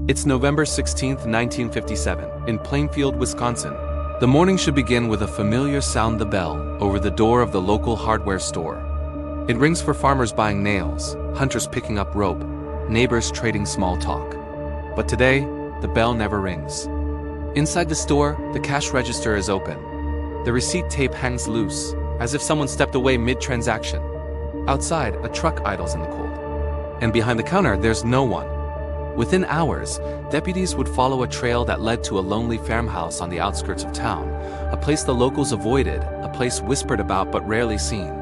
It's November 16th, 1957, in Plainfield, Wisconsin. The morning should begin with a familiar sound, the bell, over the door of the local hardware store. It rings for farmers buying nails, hunters picking up rope, neighbors trading small talk. But today, the bell never rings. Inside the store, the cash register is open. The receipt tape hangs loose, as if someone stepped away mid-transaction. Outside, a truck idles in the cold. And behind the counter, there's no one. Within hours, deputies would follow a trail that led to a lonely farmhouse on the outskirts of town, a place the locals avoided, a place whispered about but rarely seen.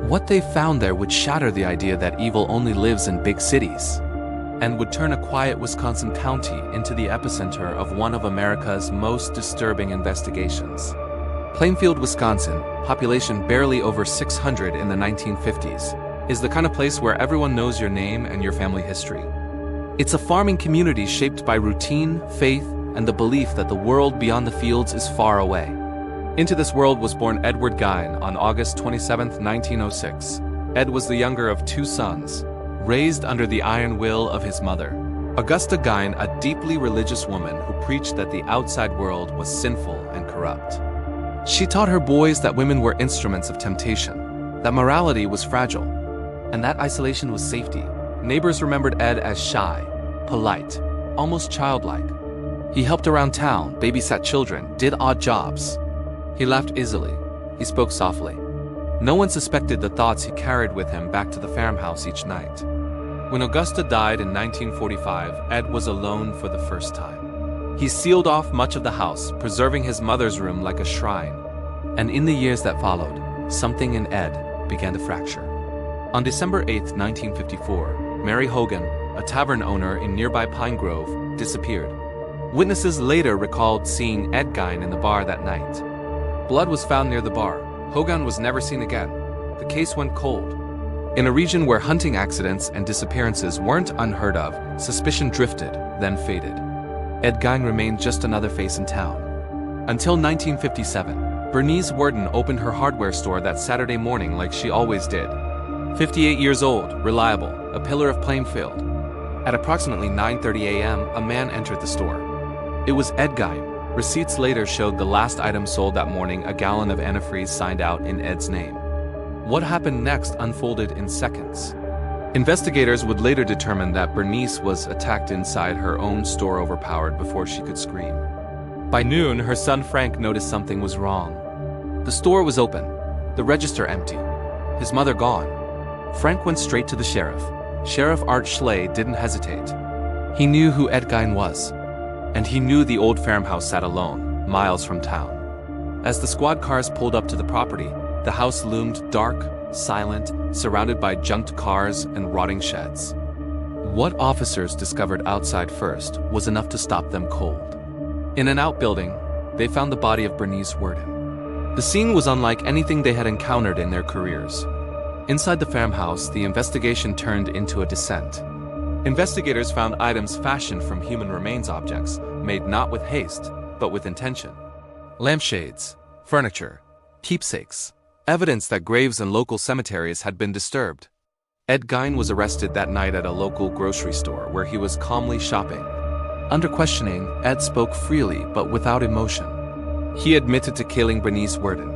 What they found there would shatter the idea that evil only lives in big cities, and would turn a quiet Wisconsin county into the epicenter of one of America's most disturbing investigations. Plainfield, Wisconsin, population barely over 600 in the 1950s, is the kind of place where everyone knows your name and your family history. It's a farming community shaped by routine, faith, and the belief that the world beyond the fields is far away. Into this world was born Edward Gein on August 27, 1906. Ed was the younger of two sons, raised under the iron will of his mother, Augusta Gein, a deeply religious woman who preached that the outside world was sinful and corrupt. She taught her boys that women were instruments of temptation, that morality was fragile, and that isolation was safety. Neighbors remembered Ed as shy, polite, almost childlike. He helped around town, babysat children, did odd jobs. He laughed easily. He spoke softly. No one suspected the thoughts he carried with him back to the farmhouse each night. When Augusta died in 1945, Ed was alone for the first time. He sealed off much of the house, preserving his mother's room like a shrine. And in the years that followed, something in Ed began to fracture. On December 8, 1954, Mary Hogan, a tavern owner in nearby Pine Grove, disappeared. Witnesses later recalled seeing Ed Gein in the bar that night. Blood was found near the bar. Hogan was never seen again. The case went cold. In a region where hunting accidents and disappearances weren't unheard of, suspicion drifted, then faded. Ed Gein remained just another face in town. Until 1957, Bernice Worden opened her hardware store that Saturday morning like she always did. 58 years old, reliable, a pillar of Plainfield. At approximately 9:30 a.m., a man entered the store. It was Ed Gein. Receipts later showed the last item sold that morning, a gallon of antifreeze signed out in Ed's name. What happened next unfolded in seconds. Investigators would later determine that Bernice was attacked inside her own store, overpowered before she could scream. By noon, her son Frank noticed something was wrong. The store was open, the register empty, his mother gone. Frank went straight to the sheriff. Sheriff Art Schley didn't hesitate. He knew who Ed Gein was, and he knew the old farmhouse sat alone, miles from town. As the squad cars pulled up to the property, the house loomed dark, silent, surrounded by junked cars and rotting sheds. What officers discovered outside first was enough to stop them cold. In an outbuilding, they found the body of Bernice Worden. The scene was unlike anything they had encountered in their careers. Inside the farmhouse, the investigation turned into a descent. Investigators found items fashioned from human remains, objects made not with haste, but with intention. Lampshades, furniture, keepsakes, evidence that graves and local cemeteries had been disturbed. Ed Gein was arrested that night at a local grocery store where he was calmly shopping. Under questioning, Ed spoke freely but without emotion. He admitted to killing Bernice Worden.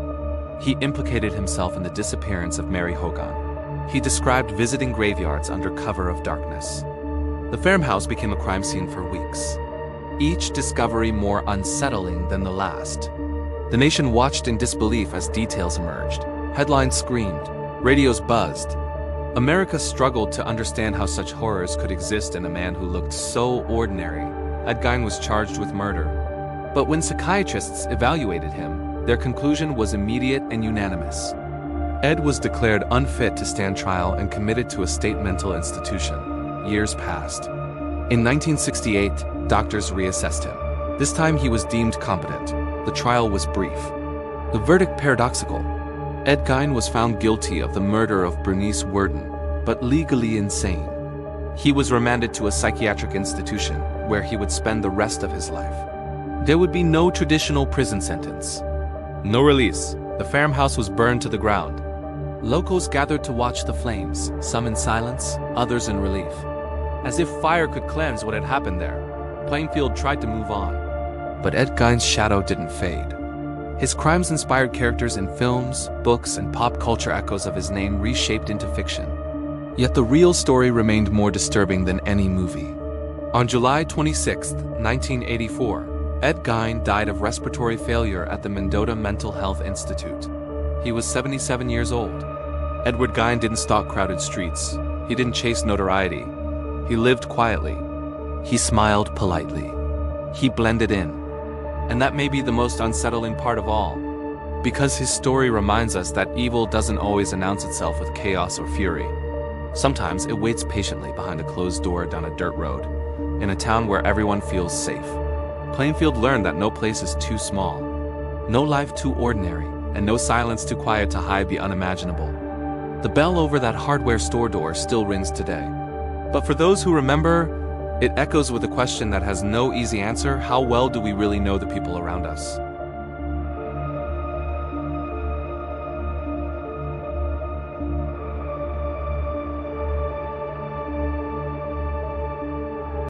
He implicated himself in the disappearance of Mary Hogan. He described visiting graveyards under cover of darkness. The farmhouse became a crime scene for weeks, each discovery more unsettling than the last. The nation watched in disbelief as details emerged. Headlines screamed, radios buzzed. America struggled to understand how such horrors could exist in a man who looked so ordinary. Ed Gein was charged with murder. But when psychiatrists evaluated him, their conclusion was immediate and unanimous. Ed was declared unfit to stand trial and committed to a state mental institution. Years passed. In 1968, doctors reassessed him. This time he was deemed competent. The trial was brief. The verdict paradoxical. Ed Gein was found guilty of the murder of Bernice Worden, but legally insane. He was remanded to a psychiatric institution where he would spend the rest of his life. There would be no traditional prison sentence. No release. The farmhouse was burned to the ground. Locals gathered to watch the flames, some in silence, others in relief. As if fire could cleanse what had happened there. Plainfield tried to move on, but Ed Gein's shadow didn't fade. His crimes inspired characters in films, books, and pop culture. Echoes of his name reshaped into fiction. Yet the real story remained more disturbing than any movie. On July 26, 1984, Ed Gein died of respiratory failure at the Mendota Mental Health Institute. He was 77 years old. Edward Gein didn't stalk crowded streets. He didn't chase notoriety. He lived quietly. He smiled politely. He blended in. And that may be the most unsettling part of all, because his story reminds us that evil doesn't always announce itself with chaos or fury. Sometimes it waits patiently behind a closed door down a dirt road, in a town where everyone feels safe. Plainfield learned that no place is too small, no life too ordinary, and no silence too quiet to hide the unimaginable. The bell over that hardware store door still rings today. But for those who remember, it echoes with a question that has no easy answer: how well do we really know the people around us?